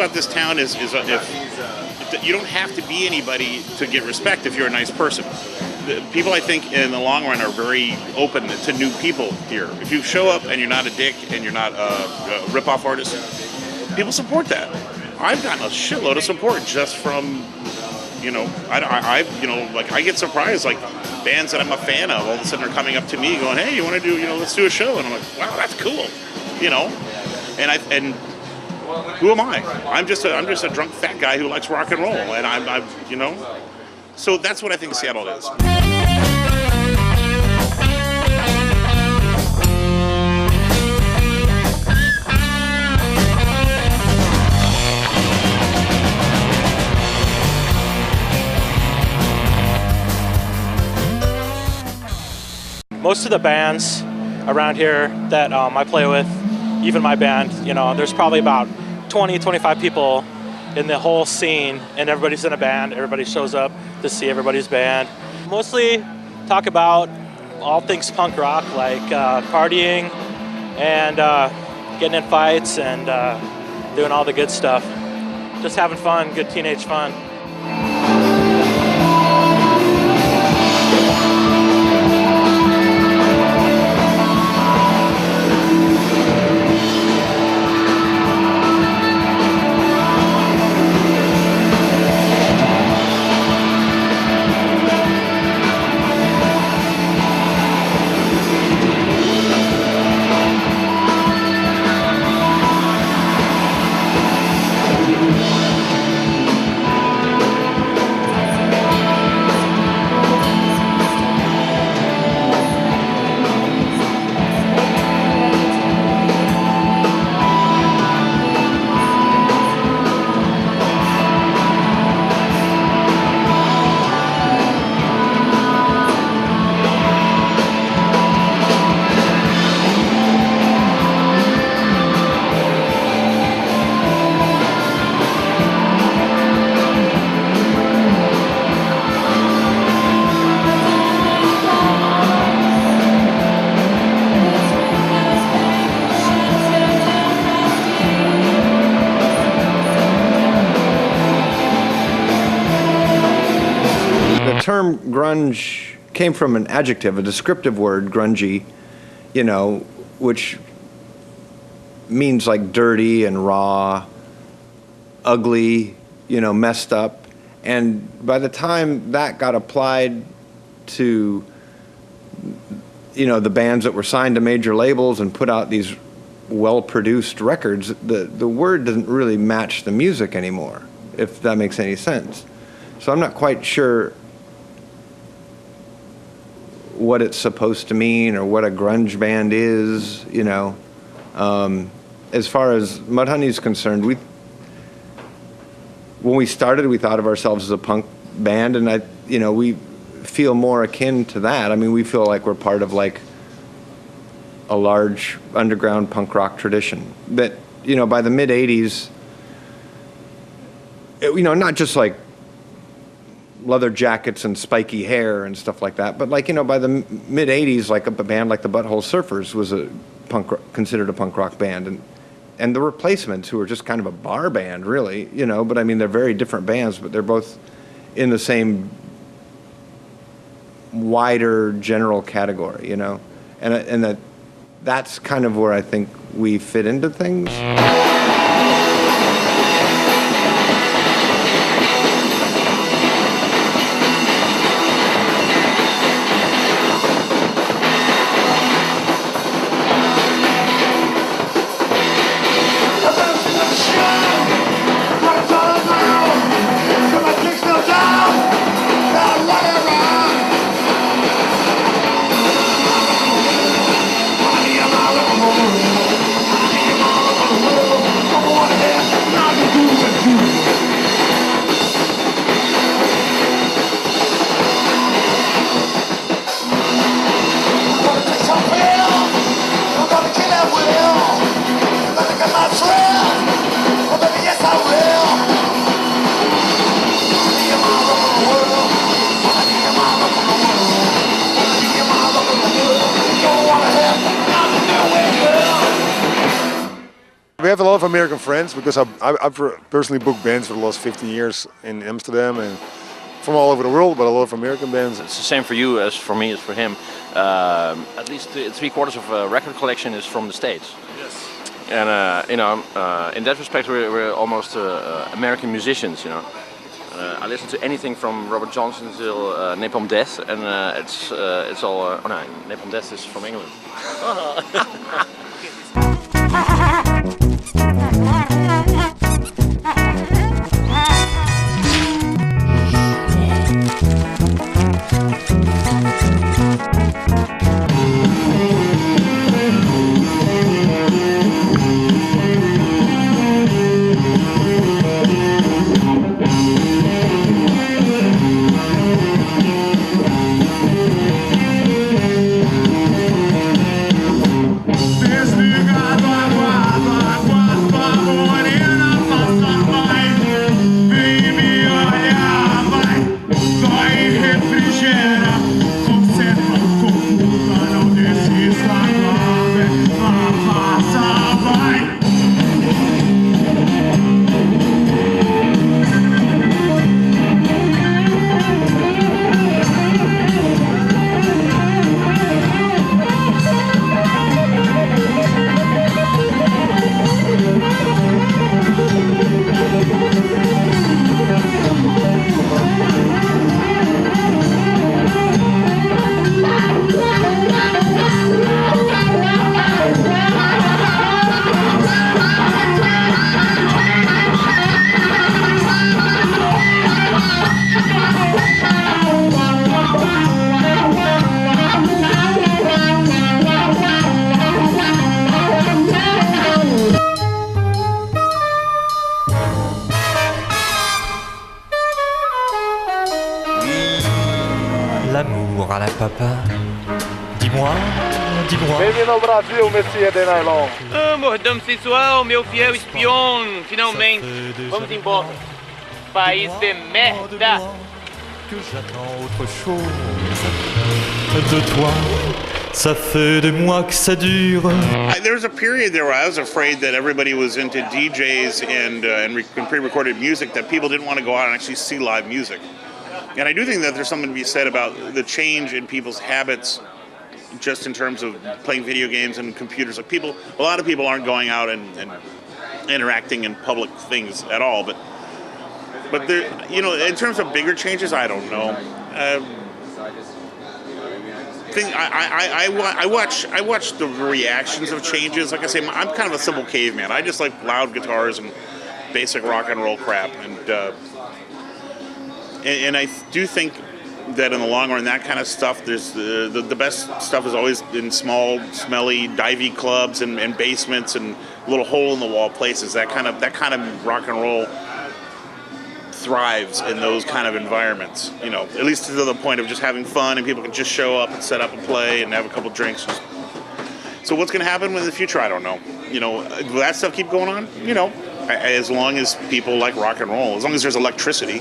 about this town is if you don't have to be anybody to get respect if you're a nice person. People, I think, in the long run are very open to new people here. If you show up and you're not a dick and you're not a rip-off artist, people support that. I've gotten a shitload of support just from, I get surprised, like bands that I'm a fan of, all of a sudden are coming up to me going, hey, you want to do, let's do a show. And I'm like, wow, that's cool, and who am I? I'm just a drunk fat guy who likes rock and roll, and I'm so that's what I think Seattle is. Most of the bands around here that I play with, even my band, there's probably about 20, 25 people in the whole scene, and everybody's in a band. Everybody shows up to see everybody's band. Mostly talk about all things punk rock, like partying and getting in fights and doing all the good stuff. Just having fun, good teenage fun. The term grunge came from an adjective, a descriptive word, grungy, which means like dirty and raw, ugly, messed up. And by the time that got applied to, the bands that were signed to major labels and put out these well-produced records, the word doesn't really match the music anymore, if that makes any sense. So I'm not quite sure what it's supposed to mean or what a grunge band is, As far as Mudhoney's concerned, when we started, we thought of ourselves as a punk band, and we feel more akin to that. I mean, we feel like we're part of like a large underground punk rock tradition that, by the mid 80s, not just like leather jackets and spiky hair and stuff like that, but like, by the mid 80s, like a band like the Butthole Surfers was considered a punk rock band, and the Replacements, who were just kind of a bar band, really, but I mean, they're very different bands, but they're both in the same wider general category, and that's kind of where I think we fit into things. have a lot of American friends because I've personally booked bands for the last 15 years in Amsterdam and from all over the world, but a lot of American bands. It's the same for you as for me as for him. At least 3/4 of a record collection is from the States. Yes. And you know, in that respect, we're almost American musicians. You know, I listen to anything from Robert Johnson till Napalm Death, and it's all. Oh no, Napalm Death is from England. L'amour à la papa. Dis-moi, dis-moi. Bem-vindo ao Brasil, Messias de Nylon. Mordão sensual, meu fiel espião, finalmente. Vamos embora. País de merda. Que j'attends autre chose de toi. Ça fait des mois que ça dure. There was a period there where I was afraid that everybody was into DJs and pre-recorded music, that people didn't want to go out and actually see live music. And I do think that there's something to be said about the change in people's habits, just in terms of playing video games and computers. Like a lot of people aren't going out and interacting in public things at all. But there, you know, in terms of bigger changes, I don't know. I watch the reactions of changes. Like I say, I'm kind of a simple caveman. I just like loud guitars and basic rock and roll crap, and I do think that in the long run, that kind of stuff, there's the best stuff is always in small, smelly, divey clubs and basements and little hole-in-the-wall places. That kind of rock and roll thrives in those kind of environments. You know, at least to the point of just having fun and people can just show up and set up and play and have a couple drinks. So what's going to happen in the future? I don't know. You know, will that stuff keep going on? You know, as long as people like rock and roll, as long as there's electricity.